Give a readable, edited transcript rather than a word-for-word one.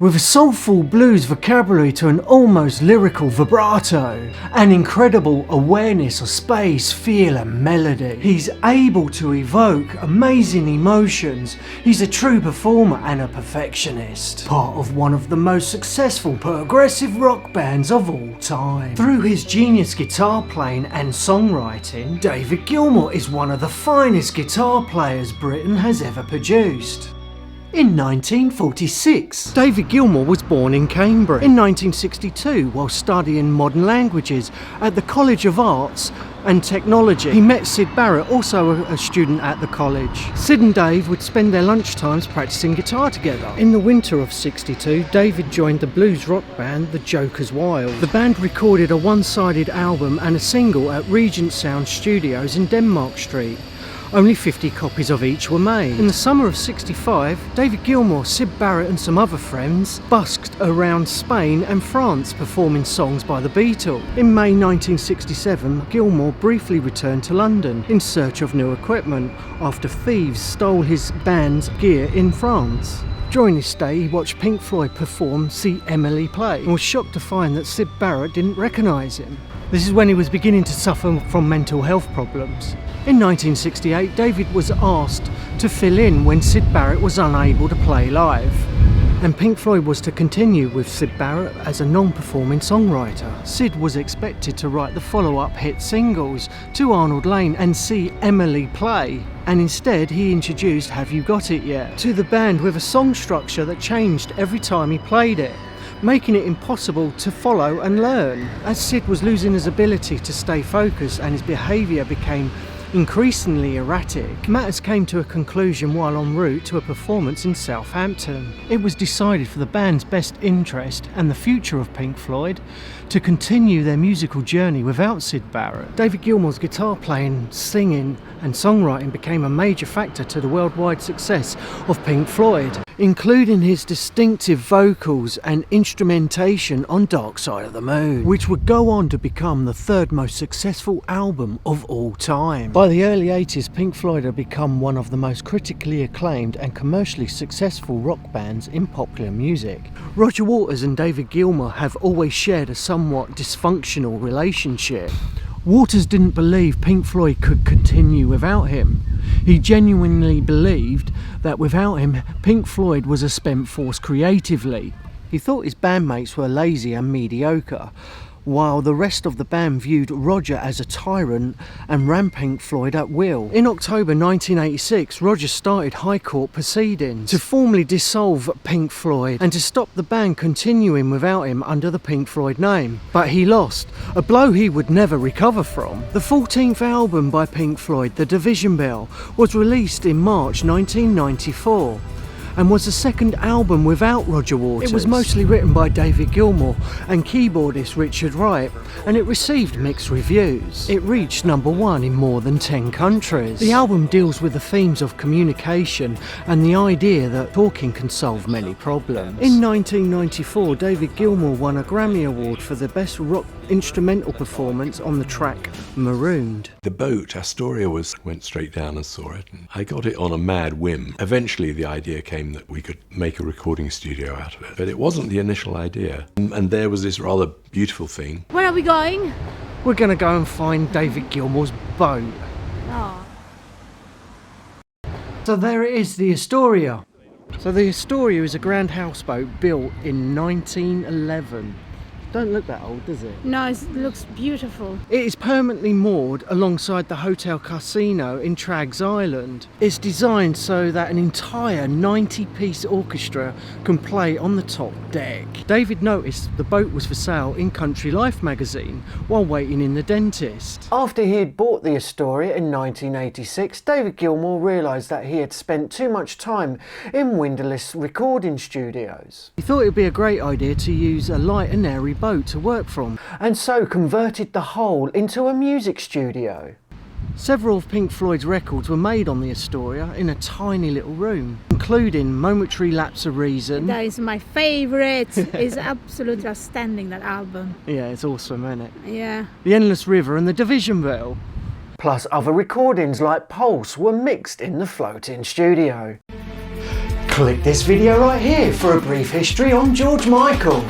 With a soulful blues vocabulary to an almost lyrical vibrato, an incredible awareness of space, feel and melody, he's able to evoke amazing emotions. He's a true performer and a perfectionist, part of one of the most successful progressive rock bands of all time. Through his genius guitar playing and songwriting, David Gilmour is one of the finest guitar players Britain has ever produced. In 1946, David Gilmour was born in Cambridge. In 1962, while studying modern languages at the College of Arts and Technology, he met Syd Barrett, also a student at the college. Syd and Dave would spend their lunchtimes practicing guitar together. In the winter of '62, David joined the blues rock band The Jokers Wild. The band recorded a one-sided album and a single at Regent Sound Studios in Denmark Street. Only 50 copies of each were made. In the summer of '65, David Gilmour, Syd Barrett and some other friends busked around Spain and France performing songs by the Beatles. In May 1967, Gilmour briefly returned to London in search of new equipment after thieves stole his band's gear in France. During this stay, he watched Pink Floyd perform See Emily Play and was shocked to find that Syd Barrett didn't recognise him. This is when he was beginning to suffer from mental health problems. In 1968, David was asked to fill in when Syd Barrett was unable to play live, and Pink Floyd was to continue with Syd Barrett as a non-performing songwriter. Syd was expected to write the follow-up hit singles to Arnold Lane and See Emily Play, and instead he introduced Have You Got It Yet to the band with a song structure that changed every time he played it, making it impossible to follow and learn. As Syd was losing his ability to stay focused and his behaviour became increasingly erratic, matters came to a conclusion while en route to a performance in Southampton. It was decided for the band's best interest and the future of Pink Floyd to continue their musical journey without Syd Barrett. David Gilmour's guitar playing, singing and songwriting became a major factor to the worldwide success of Pink Floyd, including his distinctive vocals and instrumentation on Dark Side of the Moon, which would go on to become the third most successful album of all time. By the early 80s, Pink Floyd had become one of the most critically acclaimed and commercially successful rock bands in popular music. Roger Waters and David Gilmour have always shared a somewhat dysfunctional relationship. Waters didn't believe Pink Floyd could continue without him. He genuinely believed that without him, Pink Floyd was a spent force creatively. He thought his bandmates were lazy and mediocre, while the rest of the band viewed Roger as a tyrant and ran Pink Floyd at will. In October 1986, Roger started High Court proceedings to formally dissolve Pink Floyd and to stop the band continuing without him under the Pink Floyd name. But he lost, a blow he would never recover from. The 14th album by Pink Floyd, The Division Bell, was released in March 1994. And was the second album without Roger Waters. It was mostly written by David Gilmour and keyboardist Richard Wright, and it received mixed reviews. It reached #1 in more than 10 countries. The album deals with the themes of communication and the idea that talking can solve many problems. In 1994, David Gilmour won a Grammy Award for the Best Rock Instrumental Performance on the track Marooned. The Boat Astoria went straight down and saw it. And I got it on a mad whim. Eventually the idea came that we could make a recording studio out of it. But it wasn't the initial idea. And there was this rather beautiful thing. Where are we going? We're going to go and find David Gilmour's boat. Oh. So there it is, the Astoria. So the Astoria is a grand houseboat built in 1911. Don't look that old, does it? No, it looks beautiful. It is permanently moored alongside the Hotel Casino in Traggs Island. It's designed so that an entire 90-piece orchestra can play on the top deck. David noticed the boat was for sale in Country Life magazine while waiting in the dentist. After he had bought the Astoria in 1986, David Gilmour realised that he had spent too much time in windowless recording studios. He thought it would be a great idea to use a light and airy boat to work from, and so converted the whole into a music studio. Several of Pink Floyd's records were made on the Astoria in a tiny little room, including Momentary Lapse of Reason. That is my favourite. It's absolutely outstanding, that album. Yeah, it's awesome, isn't it? Yeah. The Endless River and The Division Bell. Plus other recordings like Pulse were mixed in the floating studio. Click this video right here for a brief history on George Michael.